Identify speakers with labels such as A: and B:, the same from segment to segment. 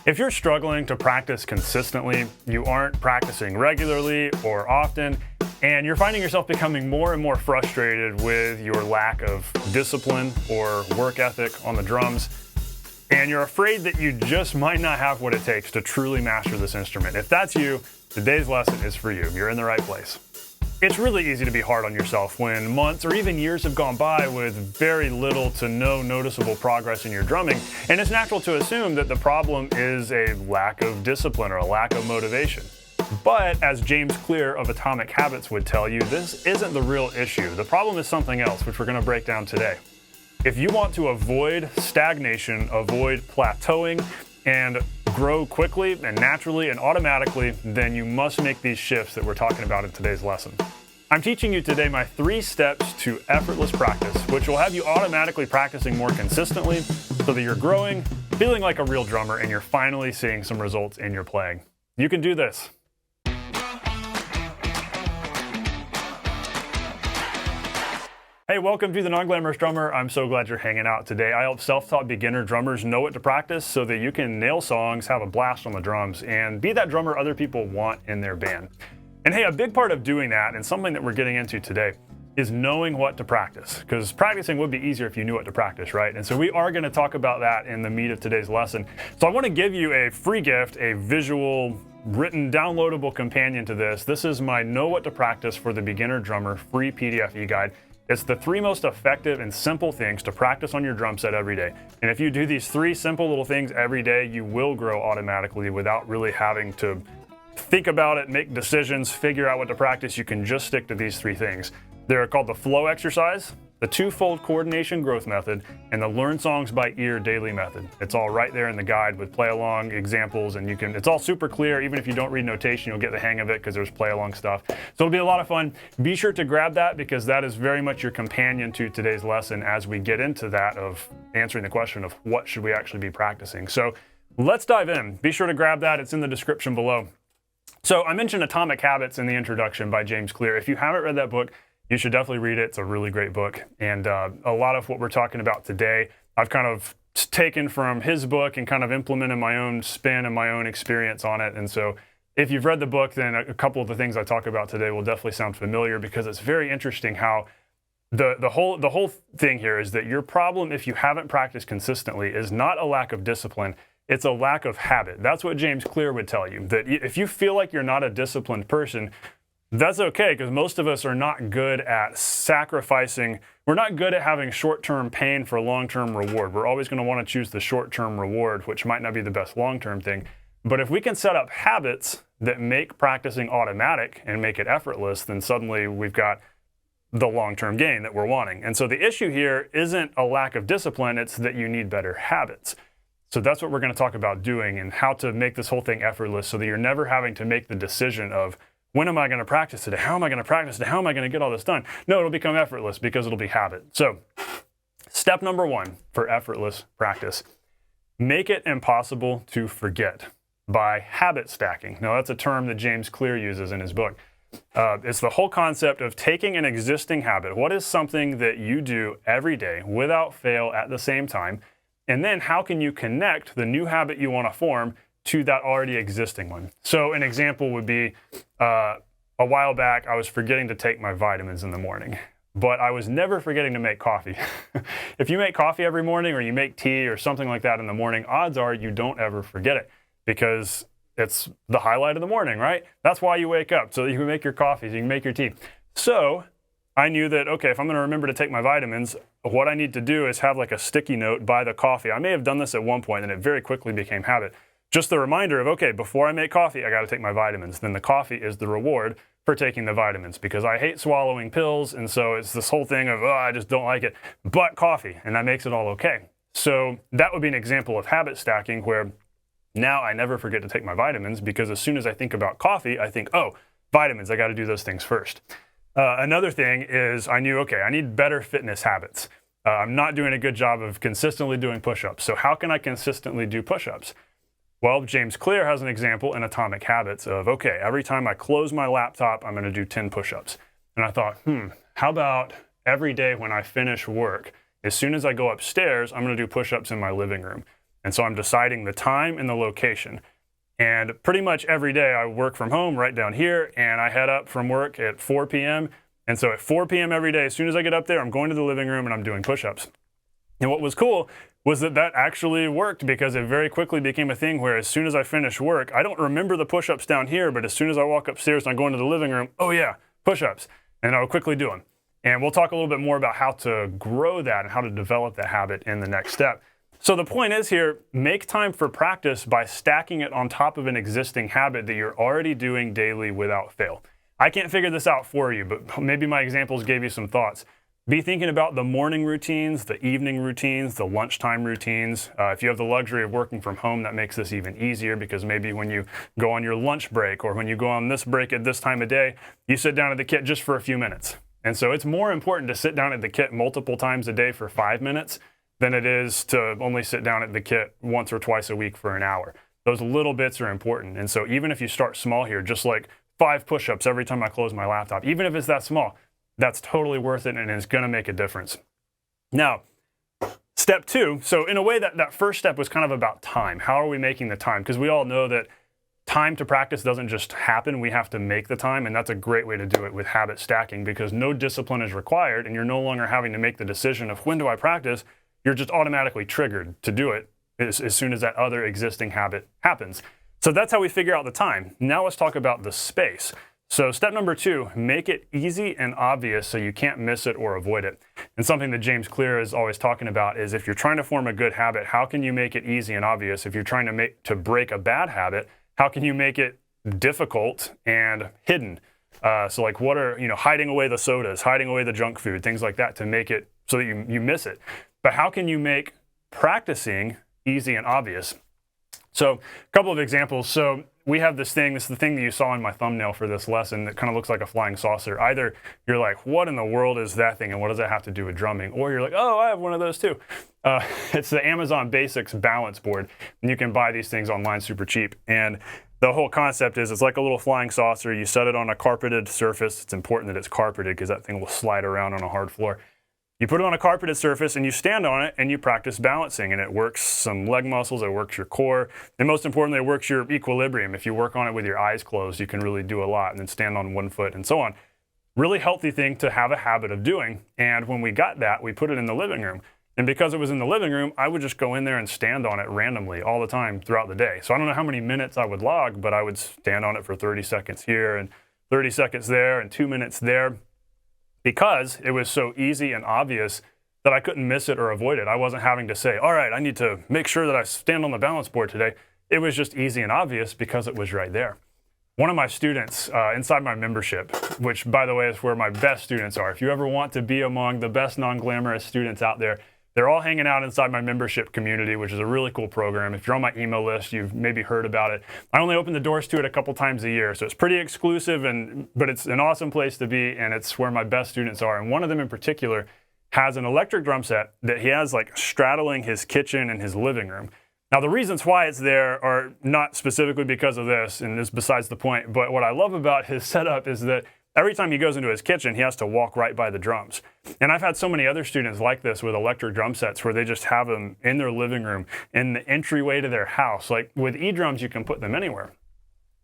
A: If you're struggling to practice consistently, you aren't practicing regularly or often, and you're finding yourself becoming more and more frustrated with your lack of discipline or work ethic on the drums, and you're afraid that you just might not have what it takes to truly master this instrument. If that's you, today's lesson is for you. You're in the right place. It's really easy to be hard on yourself when months or even years have gone by with very little to no noticeable progress in your drumming, and it's natural to assume that the problem is a lack of discipline or a lack of motivation. But as James Clear of Atomic Habits would tell you, this isn't the real issue. The problem is something else, which we're going to break down today. If you want to avoid stagnation, avoid plateauing, and grow quickly and naturally and automatically, then you must make these shifts that we're talking about in today's lesson. I'm teaching you today my 3 steps to effortless practice, which will have you automatically practicing more consistently so that you're growing, feeling like a real drummer, and you're finally seeing some results in your playing. You can do this. Hey, welcome to The Non-Glamorous Drummer. I'm so glad you're hanging out today. I help self-taught beginner drummers know what to practice so that you can nail songs, have a blast on the drums, and be that drummer other people want in their band. And hey, a big part of doing that, and something that we're getting into today, is knowing what to practice. Because practicing would be easier if you knew what to practice, right? And so we are going to talk about that in the meat of today's lesson. So I want to give you a free gift, a visual, written, downloadable companion to this. This is my Know What to Practice for the Beginner Drummer free PDF e-guide. It's the 3 most effective and simple things to practice on your drum set every day. And if you do these 3 simple little things every day, you will grow automatically without really having to think about it, make decisions, figure out what to practice. You can just stick to these 3 things. They're called the flow exercise, the 2-fold coordination growth method, and the learn songs by ear daily method. It's all right there in the guide with play along examples, and it's all super clear. Even if you don't read notation, you'll get the hang of it because there's play along stuff. So it'll be a lot of fun. Be sure to grab that because that is very much your companion to today's lesson as we get into that of answering the question of what should we actually be practicing. So let's dive in. Be sure to grab that. It's in the description below. So I mentioned Atomic Habits in the introduction by James Clear. If you haven't read that book, you should definitely read it. It's a really great book. And a lot of what we're talking about today, I've kind of taken from his book and kind of implemented my own spin and my own experience on it. And so if you've read the book, then a couple of the things I talk about today will definitely sound familiar because it's very interesting how the whole thing here is that your problem, if you haven't practiced consistently, is not a lack of discipline. It's a lack of habit. That's what James Clear would tell you, that if you feel like you're not a disciplined person, that's okay, because most of us are not good at sacrificing. We're not good at having short-term pain for long-term reward. We're always going to want to choose the short-term reward, which might not be the best long-term thing. But if we can set up habits that make practicing automatic and make it effortless, then suddenly we've got the long-term gain that we're wanting. And so the issue here isn't a lack of discipline, it's that you need better habits. So that's what we're going to talk about doing and how to make this whole thing effortless so that you're never having to make the decision of, when am I going to practice today? How am I going to practice today? How am I going to get all this done? No, it'll become effortless because it'll be habit. So step number 1 for effortless practice, make it impossible to forget by habit stacking. Now that's a term that James Clear uses in his book. It's the whole concept of taking an existing habit. What is something that you do every day without fail at the same time? And then how can you connect the new habit you want to form to that already existing one? So an example would be a while back, I was forgetting to take my vitamins in the morning, but I was never forgetting to make coffee. If you make coffee every morning or you make tea or something like that in the morning, odds are you don't ever forget it because it's the highlight of the morning, right? That's why you wake up, so that you can make your coffee, so you can make your tea. So I knew that, okay, if I'm going to remember to take my vitamins, what I need to do is have like a sticky note by the coffee. I may have done this at one point and it very quickly became habit. Just the reminder of, okay, before I make coffee, I got to take my vitamins. Then the coffee is the reward for taking the vitamins because I hate swallowing pills. And so it's this whole thing of, oh, I just don't like it, but coffee, and that makes it all okay. So that would be an example of habit stacking where now I never forget to take my vitamins because as soon as I think about coffee, I think, oh, vitamins, I got to do those things first. Another thing is I knew, okay, I need better fitness habits. I'm not doing a good job of consistently doing push-ups. So how can I consistently do push-ups? Well, James Clear has an example in Atomic Habits of, okay, every time I close my laptop, I'm going to do 10 push-ups. And I thought, how about every day when I finish work, as soon as I go upstairs, I'm going to do push-ups in my living room. And so I'm deciding the time and the location. And pretty much every day I work from home right down here, and I head up from work at 4 p.m. And so at 4 p.m. every day, as soon as I get up there, I'm going to the living room and I'm doing push-ups. And what was cool was that actually worked, because it very quickly became a thing where as soon as I finish work, I don't remember the push-ups down here, but as soon as I walk upstairs and I go into the living room, oh yeah, push-ups. And I'll quickly do them. And we'll talk a little bit more about how to grow that and how to develop that habit in the next step. So the point is here, make time for practice by stacking it on top of an existing habit that you're already doing daily without fail. I can't figure this out for you, but maybe my examples gave you some thoughts. Be thinking about the morning routines, the evening routines, the lunchtime routines. If you have the luxury of working from home, that makes this even easier, because maybe when you go on your lunch break or when you go on this break at this time of day, you sit down at the kit just for a few minutes. And so it's more important to sit down at the kit multiple times a day for 5 minutes than it is to only sit down at the kit once or twice a week for an hour. Those little bits are important. And so even if you start small here, just like 5 push-ups every time I close my laptop, even if it's that small, that's totally worth it and it's gonna make a difference. Now, step 2, so in a way that first step was kind of about time. How are we making the time? Because we all know that time to practice doesn't just happen, we have to make the time, and that's a great way to do it with habit stacking, because no discipline is required and you're no longer having to make the decision of when do I practice. You're just automatically triggered to do it as soon as that other existing habit happens. So that's how we figure out the time. Now let's talk about the space. So step number 2, make it easy and obvious so you can't miss it or avoid it. And something that James Clear is always talking about is, if you're trying to form a good habit, how can you make it easy and obvious? If you're trying to break a bad habit, how can you make it difficult and hidden? So like, what are, hiding away the sodas, hiding away the junk food, things like that, to make it so that you miss it. But how can you make practicing easy and obvious? So a couple of examples. So we have this is the thing that you saw in my thumbnail for this lesson that kind of looks like a flying saucer. Either you're like, what in the world is that thing and what does that have to do with drumming? Or you're like, oh, I have one of those too. It's the Amazon Basics balance board. And you can buy these things online super cheap. And the whole concept is, it's like a little flying saucer. You set it on a carpeted surface. It's important that it's carpeted because that thing will slide around on a hard floor. You put it on a carpeted surface and you stand on it and you practice balancing, and it works some leg muscles, it works your core, and most importantly, it works your equilibrium. If you work on it with your eyes closed, you can really do a lot, and then stand on one foot and so on. Really healthy thing to have a habit of doing. And when we got that, we put it in the living room. And because it was in the living room, I would just go in there and stand on it randomly all the time throughout the day. So I don't know how many minutes I would log, but I would stand on it for 30 seconds here and 30 seconds there and 2 minutes there, because it was so easy and obvious that I couldn't miss it or avoid it. I wasn't having to say, all right, I need to make sure that I stand on the balance board today. It was just easy and obvious because it was right there. One of my students inside my membership, which by the way is where my best students are. If you ever want to be among the best non-glamorous students out there, they're all hanging out inside my membership community, which is a really cool program. If you're on my email list, you've maybe heard about it. I only open the doors to it a couple times a year, so it's pretty exclusive, but it's an awesome place to be, and it's where my best students are. And one of them in particular has an electric drum set that he has like straddling his kitchen and his living room. Now, the reasons why it's there are not specifically because of this, and this is besides the point, but what I love about his setup is that every time he goes into his kitchen, he has to walk right by the drums. And I've had so many other students like this with electric drum sets where they just have them in their living room, in the entryway to their house. Like with e-drums, you can put them anywhere.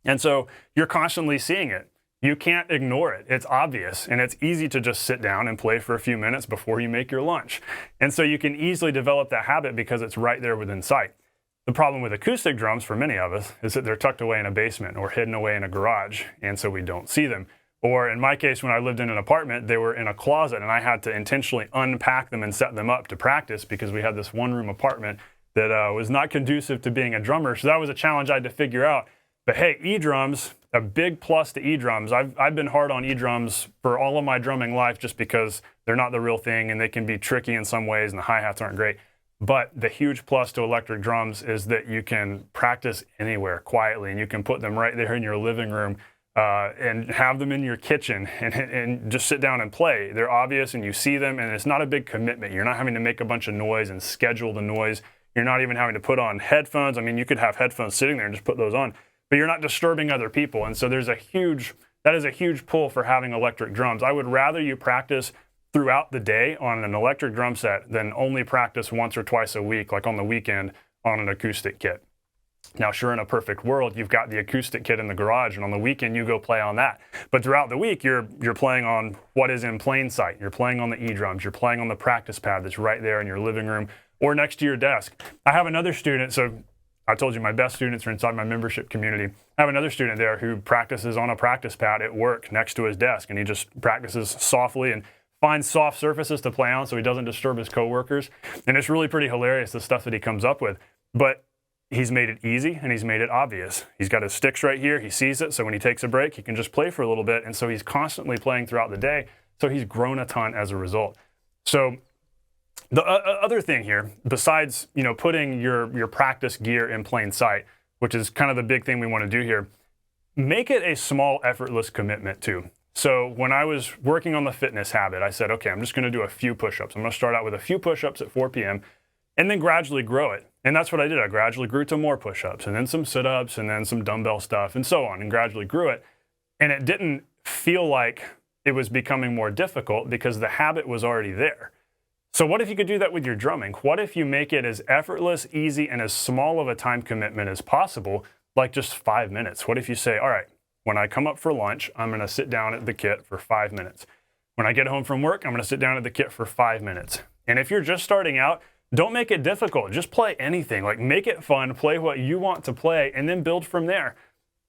A: And so you're constantly seeing it. You can't ignore it. It's obvious, and it's easy to just sit down and play for a few minutes before you make your lunch. And so you can easily develop that habit because it's right there within sight. The problem with acoustic drums for many of us is that they're tucked away in a basement or hidden away in a garage, and so we don't see them. Or in my case, when I lived in an apartment, they were in a closet and I had to intentionally unpack them and set them up to practice because we had this one-room apartment that was not conducive to being a drummer. So that was a challenge I had to figure out. But hey, e-drums, a big plus to e-drums. I've been hard on e-drums for all of my drumming life just because they're not the real thing and they can be tricky in some ways and the hi-hats aren't great. But the huge plus to electric drums is that you can practice anywhere quietly and you can put them right there in your living room. And have them in your kitchen and just sit down and play. They're obvious and you see them, and it's not a big commitment. You're not having to make a bunch of noise and schedule the noise. You're not even having to put on headphones. I mean, you could have headphones sitting there and just put those on, but you're not disturbing other people. And so that is a huge pull for having electric drums. I would rather you practice throughout the day on an electric drum set than only practice once or twice a week, like on the weekend, on an acoustic kit. Now, sure, in a perfect world, you've got the acoustic kit in the garage, and on the weekend you go play on that. But throughout the week, you're playing on what is in plain sight. You're playing on the E-drums. You're playing on the practice pad that's right there in your living room or next to your desk. I have another student, so I told you my best students are inside my membership community. I have another student there who practices on a practice pad at work next to his desk, and he just practices softly and finds soft surfaces to play on so he doesn't disturb his coworkers. And it's really pretty hilarious, the stuff that he comes up with. But he's made it easy and he's made it obvious. He's got his sticks right here. He sees it. So when he takes a break, he can just play for a little bit. And so he's constantly playing throughout the day. So he's grown a ton as a result. So the other thing here, besides, putting your practice gear in plain sight, which is kind of the big thing we want to do here, make it a small, effortless commitment too. So when I was working on the fitness habit, I said, okay, I'm just going to do a few push-ups. I'm going to start out with a few push-ups at 4 p.m. and then gradually grow it. And that's what I did. I gradually grew to more push-ups and then some sit-ups and then some dumbbell stuff and so on, and gradually grew it. And it didn't feel like it was becoming more difficult because the habit was already there. So what if you could do that with your drumming? What if you make it as effortless, easy, and as small of a time commitment as possible, like just 5 minutes? What if you say, all right, when I come up for lunch, I'm going to sit down at the kit for 5 minutes. When I get home from work, I'm going to sit down at the kit for 5 minutes. And if you're just starting out, don't make it difficult. Just play anything. Like, make it fun, play what you want to play, and then build from there.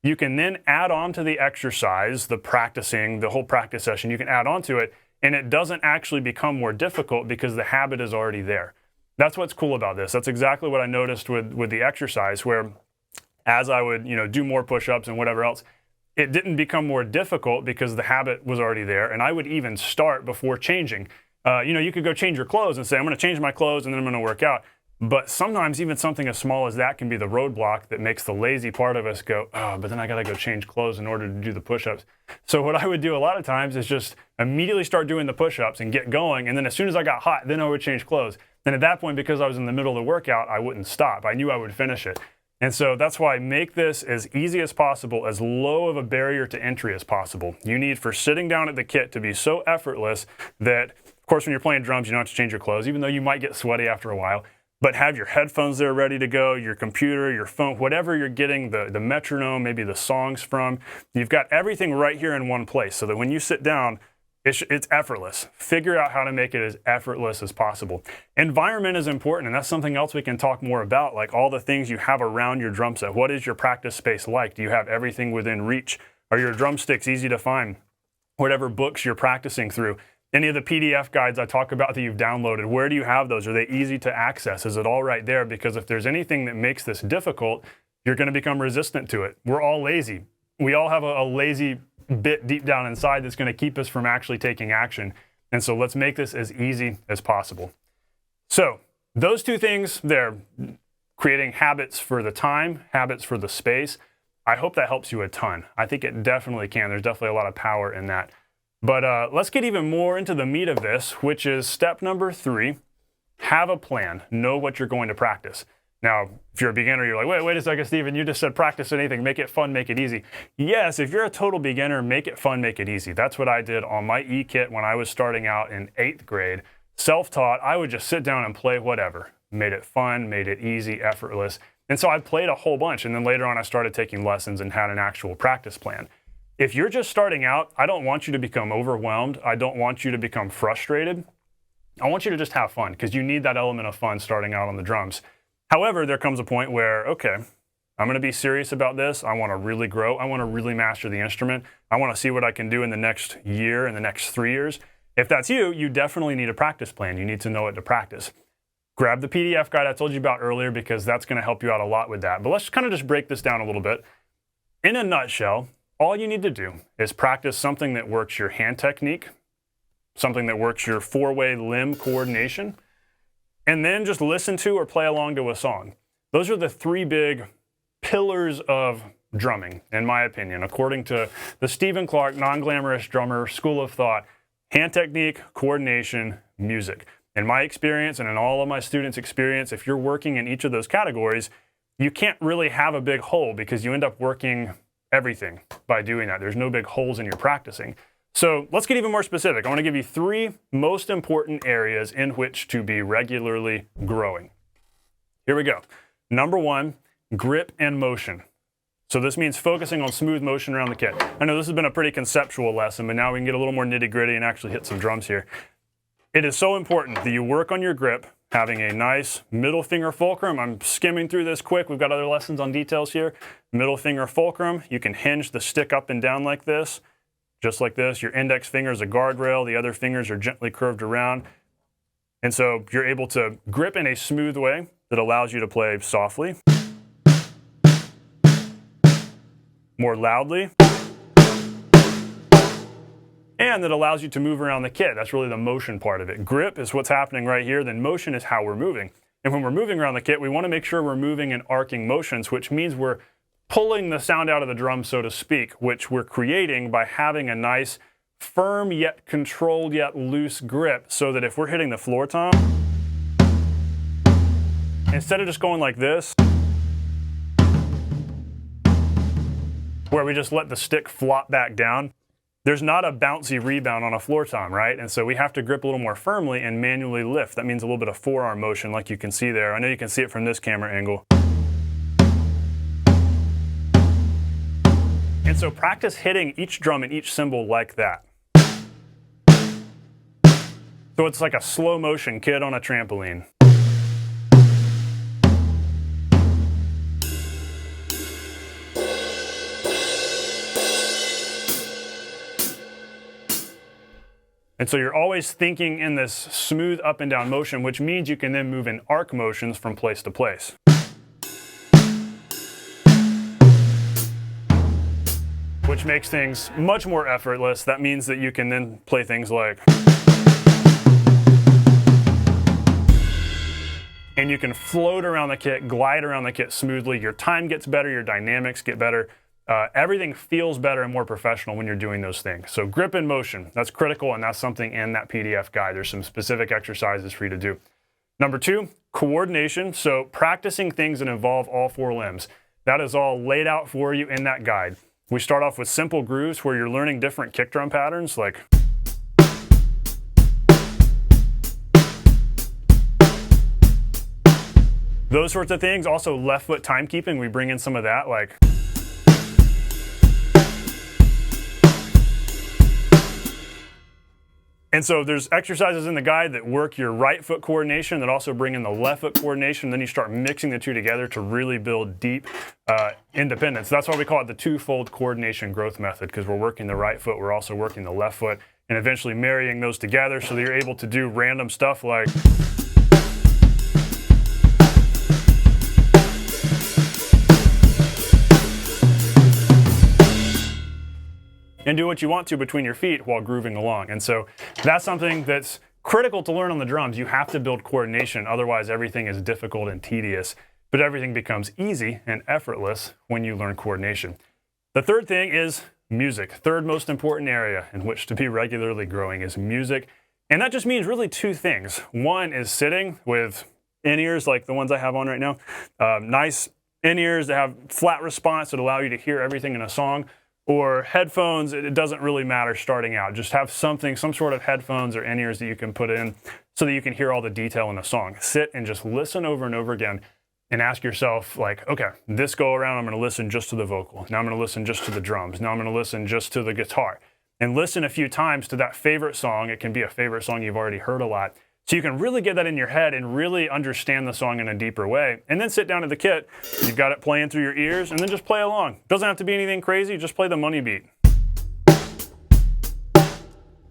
A: You can then add on to the exercise, the practicing, the whole practice session, you can add on to it, and it doesn't actually become more difficult because the habit is already there. That's what's cool about this. That's exactly what I noticed with the exercise, where as I would, do more push-ups and whatever else, it didn't become more difficult because the habit was already there, and I would even start before changing. You could go change your clothes and say, I'm going to change my clothes and then I'm going to work out. But sometimes even something as small as that can be the roadblock that makes the lazy part of us go, oh, but then I got to go change clothes in order to do the push-ups. So what I would do a lot of times is just immediately start doing the push-ups and get going. And then as soon as I got hot, then I would change clothes. And at that point, because I was in the middle of the workout, I wouldn't stop. I knew I would finish it. And so that's why make this as easy as possible, as low of a barrier to entry as possible. You need for sitting down at the kit to be so effortless that, of course, when you're playing drums, you don't have to change your clothes, even though you might get sweaty after a while. But have your headphones there ready to go, your computer, your phone, whatever you're getting the metronome, maybe the songs from. You've got everything right here in one place so that when you sit down, it's effortless. Figure out how to make it as effortless as possible. Environment is important, and that's something else we can talk more about, like all the things you have around your drum set. What is your practice space like? Do you have everything within reach? Are your drumsticks easy to find? Whatever books you're practicing through. Any of the PDF guides I talk about that you've downloaded, where do you have those? Are they easy to access? Is it all right there? Because if there's anything that makes this difficult, you're going to become resistant to it. We're all lazy. We all have a lazy bit deep down inside that's going to keep us from actually taking action. And so let's make this as easy as possible. So those two things there, creating habits for the time, habits for the space, I hope that helps you a ton. I think it definitely can. There's definitely a lot of power in that. But let's get even more into the meat of this, which is step number 3, have a plan. Know what you're going to practice. Now, if you're a beginner, you're like, wait a second, Stephen, you just said practice anything, make it fun, make it easy. Yes, if you're a total beginner, make it fun, make it easy. That's what I did on my E-kit when I was starting out in 8th grade. Self-taught, I would just sit down and play whatever. Made it fun, made it easy, effortless. And so I played a whole bunch, and then later on I started taking lessons and had an actual practice plan. If you're just starting out, I don't want you to become overwhelmed. I don't want you to become frustrated. I want you to just have fun, because you need that element of fun starting out on the drums. However, there comes a point where, okay, I'm going to be serious about this. I want to really grow. I want to really master the instrument. I want to see what I can do in the next year, in the next 3 years. If that's you, you definitely need a practice plan. You need to know what to practice. Grab the PDF guide I told you about earlier, because that's going to help you out a lot with that. But let's kind of just break this down a little bit. In a nutshell, all you need to do is practice something that works your hand technique, something that works your 4-way limb coordination, and then just listen to or play along to a song. Those are the 3 big pillars of drumming, in my opinion, according to the Stephen Clark Non-Glamorous Drummer School of Thought: hand technique, coordination, music. In my experience, and in all of my students' experience, if you're working in each of those categories, you can't really have a big hole, because you end up working everything by doing that. There's no big holes in your practicing. So let's get even more specific. I want to give you 3 most important areas in which to be regularly growing. Here we go. Number one, grip and motion. So this means focusing on smooth motion around the kit. I know this has been a pretty conceptual lesson, but now we can get a little more nitty-gritty and actually hit some drums here. It is so important that you work on your grip, having a nice middle finger fulcrum. I'm skimming through this quick. We've got other lessons on details here. Middle finger fulcrum. You can hinge the stick up and down like this, just like this. Your index finger is a guardrail. The other fingers are gently curved around. And so you're able to grip in a smooth way that allows you to play softly, more loudly, and that allows you to move around the kit. That's really the motion part of it. Grip is what's happening right here, then motion is how we're moving. And when we're moving around the kit, we want to make sure we're moving in arcing motions, which means we're pulling the sound out of the drum, so to speak, which we're creating by having a nice, firm yet controlled yet loose grip, so that if we're hitting the floor tom, instead of just going like this, where we just let the stick flop back down, there's not a bouncy rebound on a floor tom, right? And so we have to grip a little more firmly and manually lift. That means a little bit of forearm motion like you can see there. I know you can see it from this camera angle. And so practice hitting each drum and each cymbal like that. So it's like a slow motion kid on a trampoline. And so you're always thinking in this smooth up and down motion, which means you can then move in arc motions from place to place. Which makes things much more effortless. That means that you can then play things like, and you can float around the kit, glide around the kit smoothly. Your time gets better, your dynamics get better. Everything feels better and more professional when you're doing those things. So grip and motion, that's critical, and that's something in that PDF guide. There's some specific exercises for you to do. Number two, coordination. So practicing things that involve all four limbs. That is all laid out for you in that guide. We start off with simple grooves where you're learning different kick drum patterns, like those sorts of things. Also left foot timekeeping, we bring in some of that, like and so there's exercises in the guide that work your right foot coordination that also bring in the left foot coordination. Then you start mixing the two together to really build deep independence. That's why we call it the twofold coordination growth method, because we're working the right foot, we're also working the left foot, and eventually marrying those together so that you're able to do random stuff like and do what you want to between your feet while grooving along. And so that's something that's critical to learn on the drums. You have to build coordination, otherwise everything is difficult and tedious, but everything becomes easy and effortless when you learn coordination. The third thing is music. Third most important area in which to be regularly growing is music. And that just means really two things. One is sitting with in-ears like the ones I have on right now. Nice in-ears that have flat response that allow you to hear everything in a song. Or headphones, it doesn't really matter starting out. Just have something, some sort of headphones or in-ears that you can put in so that you can hear all the detail in a song. Sit and just listen over and over again and ask yourself, like, okay, this go around, I'm going to listen just to the vocal. Now I'm going to listen just to the drums. Now I'm going to listen just to the guitar. And listen a few times to that favorite song. It can be a favorite song you've already heard a lot. So you can really get that in your head and really understand the song in a deeper way. And then sit down at the kit, you've got it playing through your ears, and then just play along. Doesn't have to be anything crazy, just play the money beat.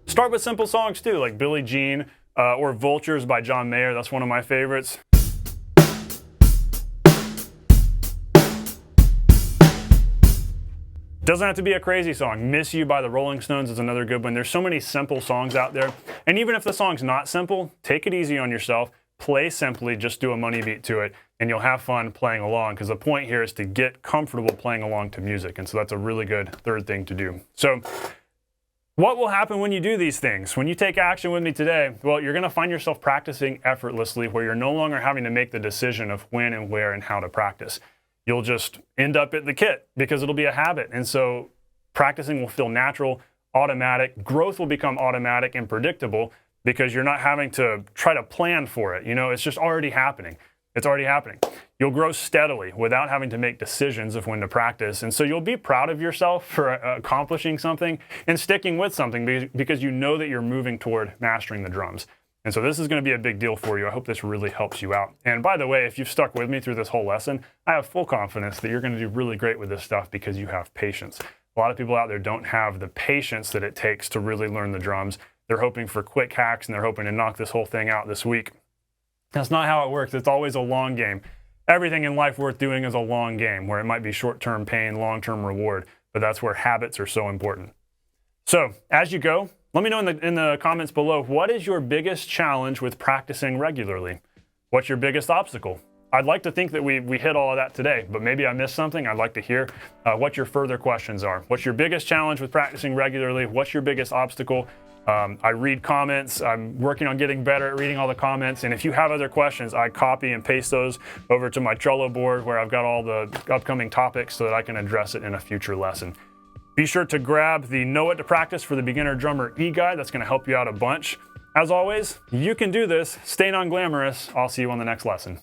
A: Start with simple songs too, like Billie Jean or Vultures by John Mayer. That's one of my favorites. Doesn't have to be a crazy song. Miss You by the Rolling Stones is another good one. There's so many simple songs out there. And even if the song's not simple, take it easy on yourself. Play simply, just do a money beat to it, and you'll have fun playing along, because the point here is to get comfortable playing along to music. And so that's a really good third thing to do. So what will happen when you do these things? When you take action with me today, well, you're going to find yourself practicing effortlessly, where you're no longer having to make the decision of when and where and how to practice. You'll just end up at the kit because it'll be a habit. And so practicing will feel natural, automatic. Growth will become automatic and predictable because you're not having to try to plan for it. You know, it's just already happening. It's already happening. You'll grow steadily without having to make decisions of when to practice. And so you'll be proud of yourself for accomplishing something and sticking with something because you know that you're moving toward mastering the drums. And so this is going to be a big deal for you. I hope this really helps you out. And by the way, if you've stuck with me through this whole lesson, I have full confidence that you're going to do really great with this stuff because you have patience. A lot of people out there don't have the patience that it takes to really learn the drums. They're hoping for quick hacks and they're hoping to knock this whole thing out this week. That's not how it works. It's always a long game. Everything in life worth doing is a long game where it might be short-term pain, long-term reward, but that's where habits are so important. So as you go, let me know in the comments below, what is your biggest challenge with practicing regularly? What's your biggest obstacle? I'd like to think that we hit all of that today, but maybe I missed something. I'd like to hear what your further questions are. What's your biggest challenge with practicing regularly? What's your biggest obstacle? I read comments. I'm working on getting better at reading all the comments. And if you have other questions, I copy and paste those over to my Trello board where I've got all the upcoming topics so that I can address it in a future lesson. Be sure to grab the Know What to Practice for the Beginner Drummer e-guide. That's going to help you out a bunch. As always, you can do this. Stay non-glamorous. I'll see you on the next lesson.